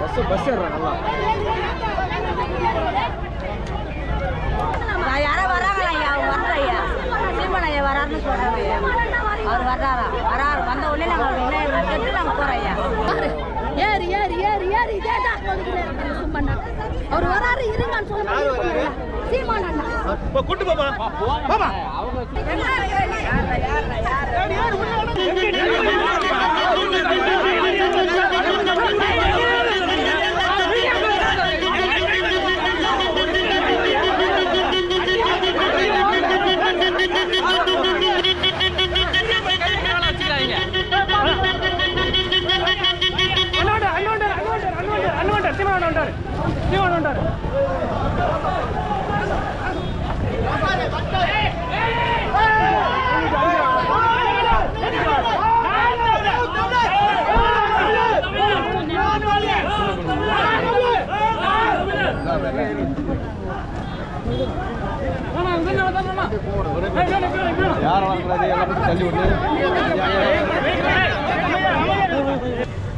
Bus யாரோ வராங்களா ஐயா, அவங்க வரல ஐயா. சீமன் ஐயா வராருன்னு சொல்றாங்க ஐயா. அவர் வர்றாரா? வராரு. வந்த உடனே நாங்கள் கேட்டு நாங்கள் போகிறோம் ஐயா. ஏறி ஏறி ஏறி ஏறி இதே தான் சும்மண்ணா அவர் வராரு இருங்கன்னு சொல்லுவாங்க. சீமான் அண்ணா கூட்டு பாப்பா பாப்பா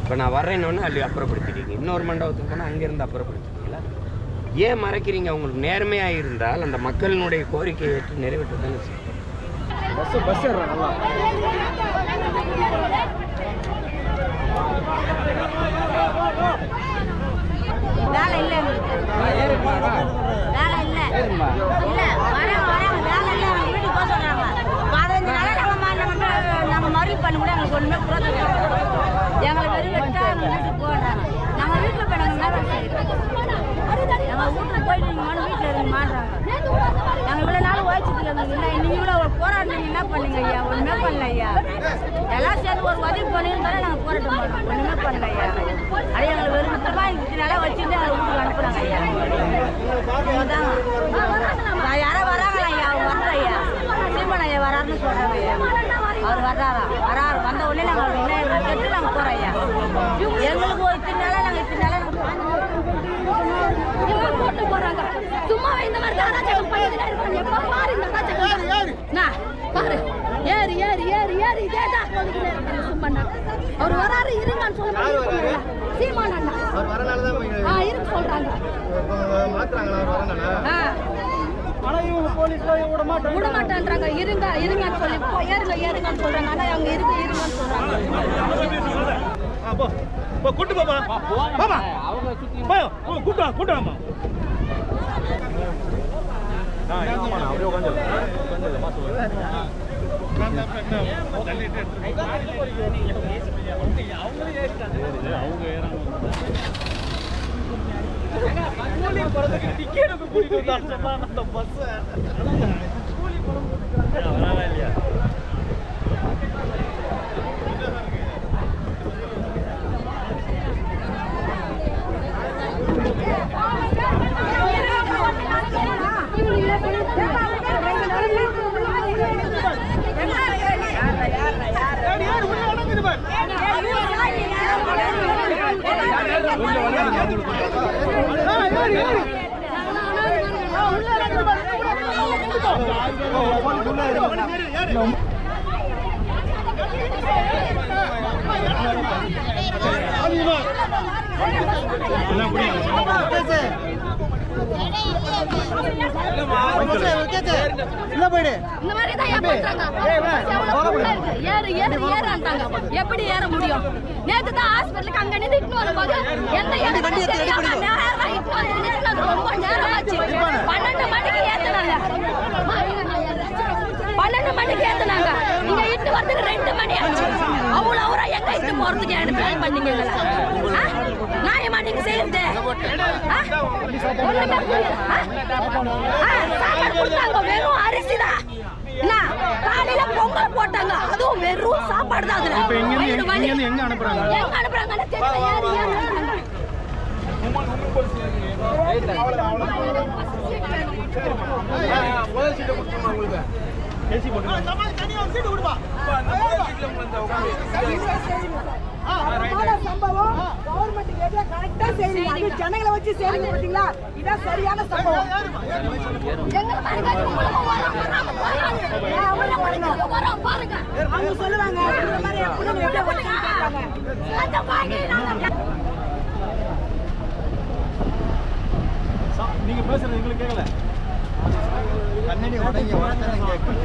இப்போ நான் வர்றேன்னு அள்ளி அப்புறப்படுத்திட்டீங்க. இன்னொரு மண்டபத்துக்கு போனால் அங்கேருந்து அப்புறப்படுத்திட்டீங்களா? ஏன் மறைக்கிறீங்க? உங்களுக்கு நேர்மையாக இருந்தால் அந்த மக்களினுடைய கோரிக்கையை ஏற்று நிறைவேற்ற தானே பஸ் நல்லா வேலை இல்லை, வேலை இல்லை இல்லை வராங்க வேலை இல்லை. அவங்க வீட்டுக்கு போக சொல்கிறாங்க. 15 நாளாக நம்ம மறுபடியும் பண்ண கூட எங்களுக்கு ஒன்றுமே புரோஜனம். எங்களை வெறும் வெட்டா நம்ம வீட்டுக்கு போடுறாங்க. நம்ம வீட்டில் போய் நாங்கள் வேலை செய்யறோம். எங்கள் வீட்டுக்கு போயிட்டு நீங்கள் வீட்டில் இருங்க மாட்டுறாங்க. நாங்கள் இவ்வளோ நாள் உழைச்சதுல இல்லை. நீங்கள் இவ்வளோ போராடினீங்க, என்ன பண்ணீங்க ஐயா? ஒன்றுமே பண்ணல ஐயா. எல்லாம் சேர்ந்து ஒரு உதவி பண்ணியிருந்தாலும் நாங்கள் போராட்டம் பண்ணோம். ஒன்றுமே பண்ணல ஐயா. அது எங்களை வெறும் விட்டமாக எங்களுக்கு நல்லா வச்சுட்டு எங்களை வீட்டுக்கு அனுப்புகிறாங்க ஐயா. யாரோ வராங்களா ஐயா? அவங்க வரல ஐயா. சீமன் ஐயா வராருன்னு சொல்கிறாங்க ஐயா. அவர் வர்றாரா? வராரு. வந்த உடனே நாங்கள் கேட்டு நாங்கள் போகிறோம் ஐயா. எங்களுக்கு இத்தனை நாளாக போட்டு போறாங்க. சும்மா இந்த மாதிரி அராஜகம் பண்ணிட்டு இருக்காங்க. எப்ப பாரு இந்த அராஜகம் பாரு. ஏறி ஏறி ஏறி ஏறி இதே தான் சும்மண்ணா அவர் வராரு இருங்கன்னு சொல்லுவாங்க. சீமான் அண்ணா அவர் வரனால தான் இருங்க சொல்றாங்க. மாத்துறாங்களா? அவர் வரனால விட மாட்டேன்றாங்க. இருங்க இருங்கன்னு சொல்லி ஏறுங்கன்னு சொல்றாங்க. ஆனா அவங்க இருங்கன்னு சொல்றாங்க. கூட்டு பாப்பா பாப்பா கூட்டு வாமா. அப்படியே உட்காந்து இல்லையா? எப்படி ஏற முடியும்? நேத்து தான் ஹாஸ்பிட்டலுக்கு அங்க நின்று இட்டு வரும்போது எந்த ரொம்ப நேரம் ஆச்சு. 12 மணிக்கு ஏத்துனாங்க. 12 மணிக்கு ஏத்துனாங்க. நீங்க இட்டு வரதுக்கு 2 மணி ஆச்சு. அவ்வளவு அவரா எங்க இட்டு போறதுக்கு என்ன பிளான் பண்ணீங்களா? நியாயமா நீங்க செய்யுது? ஒண்ணுமே புரியல. சாப்பாடு கொடுத்தாங்க, வெறும் அரிசி தான். காலையில பொங்கல் போட்டாங்க, அதுவும் வெறும் சாப்பாடு தான். அதுல எங்க அனுப்புறாங்க தெரியல. யாரு சம்பவம் கவர்மெண்ட் கரெக்டா செய்யுங்க. ஜனங்களை வச்சு செய்யுங்க. பாத்தீங்களா? இதான் சரியான சம்பவம். அவங்க சொல்லுவாங்க இந்த மாதிரி பேசுறது எங்களுக்கு கேட்கல. கண்ணடி உடங்கி உடனே கேட்கும்.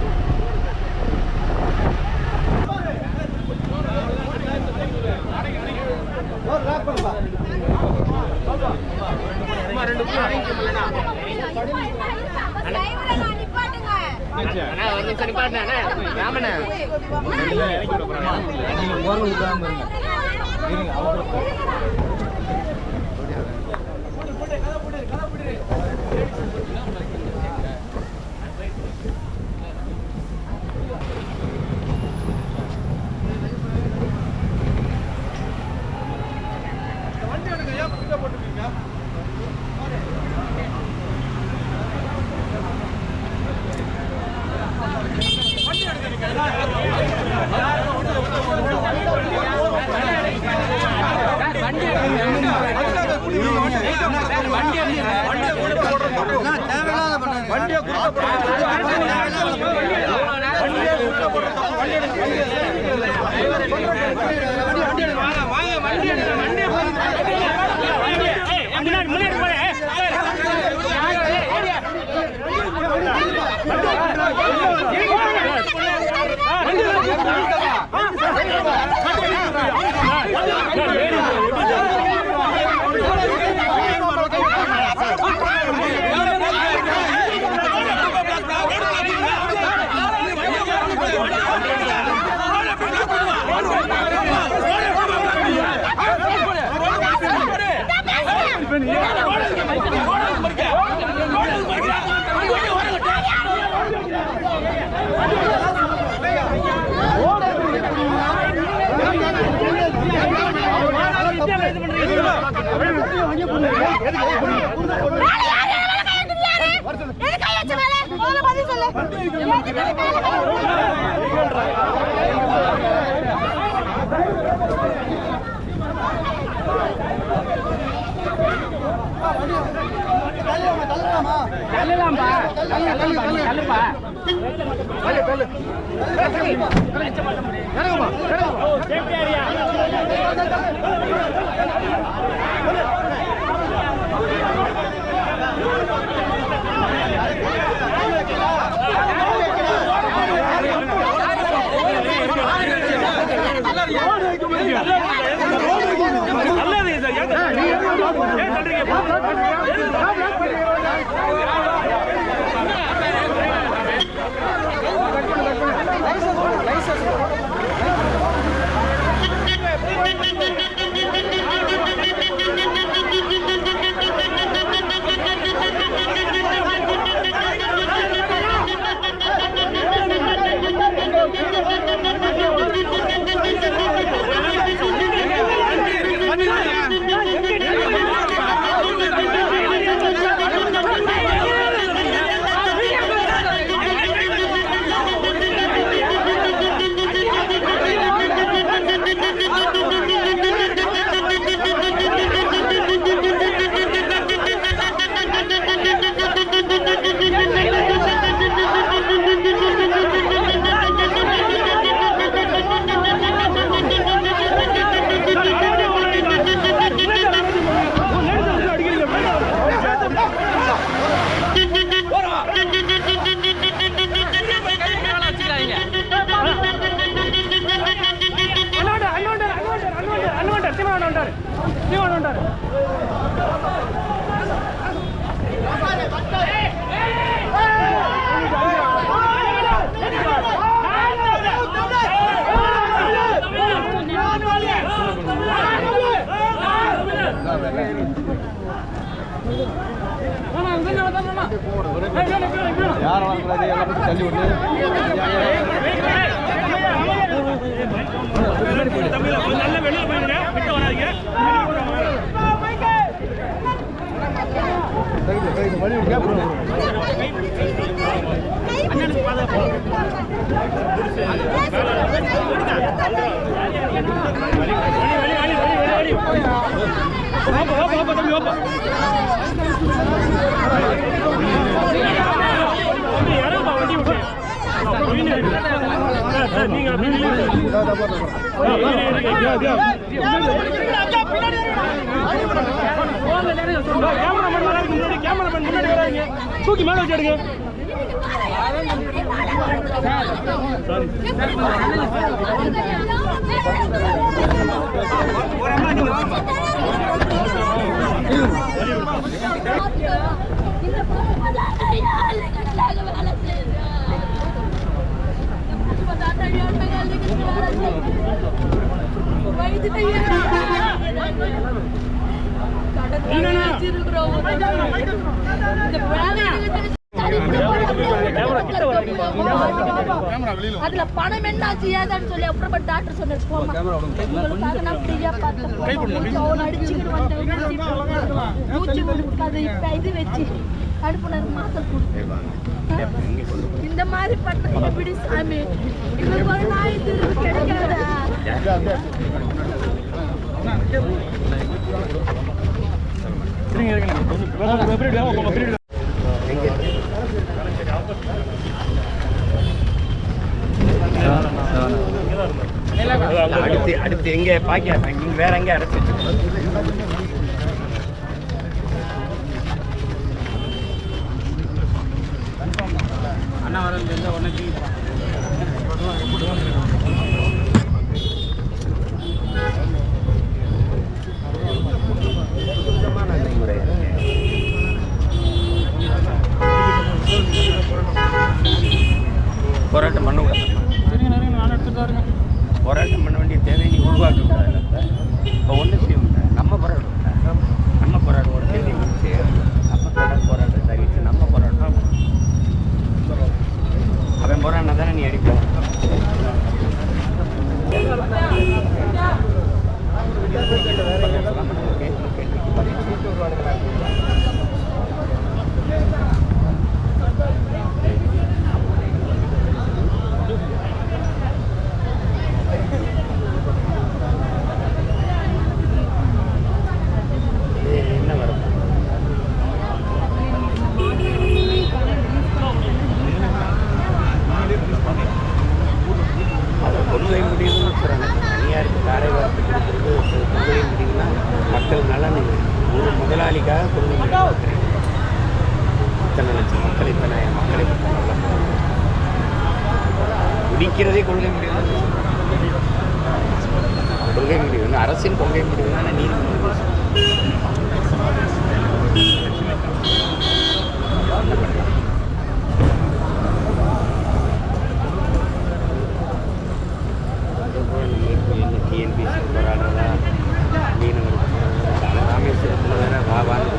யார் வாங்குறது எல்லாம் தள்ளி விட்டு நல்ல வெளியே போயிருங்க விட்டு வராதீங்க கேமரா எடுக்காதீங்க, தூக்கி மேலே வச்சு எடுங்க. அதுல பணம் என்னாச்சு ஏதான்னு சொல்லி அப்புறமா டாக்டர் சொன்னாரு போமா உங்களுக்காக நான் ஃப்ரீயா பார்த்தேன் அவன் அடிச்சுக்கிட்டு வந்தேன் மூச்சு விடுக்காது இப்ப இது வச்சு அனுப்புனர் மாசம் இந்த மாதிரி பண்ண எப்படி சாமி இவங்க ஒரு நாய் திரும்ப கிடைக்காதா அடுத்து எங்க பாக்கியா நீங்க வேற எங்க அடைச்சு அண்ணா வரல ஒன்னு போராட்டம் பண்ண போராட்டம் பண்ண வேண்டிய தேவையை நீ உருவாக்க கூடாது. இப்போ ஒன்றும் செய்ய முடியாது. நம்ம போராட்டம் ஒரு தேவையை வச்சு நம்ம போராட்டம் தெரிவித்து நம்ம போராட்டம் அவன் போராடினா தானே நீ அடிப்ப. கொள்கை முடிவுன்னு சொல்கிறாங்க. தனியாருக்கு காரை வார்த்தை கொடுக்குறது கொள்கை முடிவுனா மக்கள் நலன். ஒரு முதலாளிக்காக கொள்கை முடிவு இத்தனை லட்சம் மக்கள் மக்களை முடிக்கிறதே கொள்கை முடிவு. கொள்கை முடிவு அரசின் கொள்கை முடிவுனா நீதிமன்றம் டிஎன்பிசி போராடுறதா மீனவர்கள் ராமேஸ்வரத்தில் வேற வாவான்னு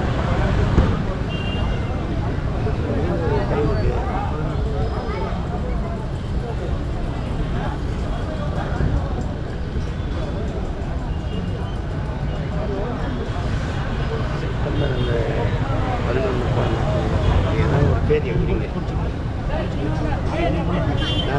செப்டம்பர் அந்த 11 ஏதாவது ஒரு தேதி எப்படிங்க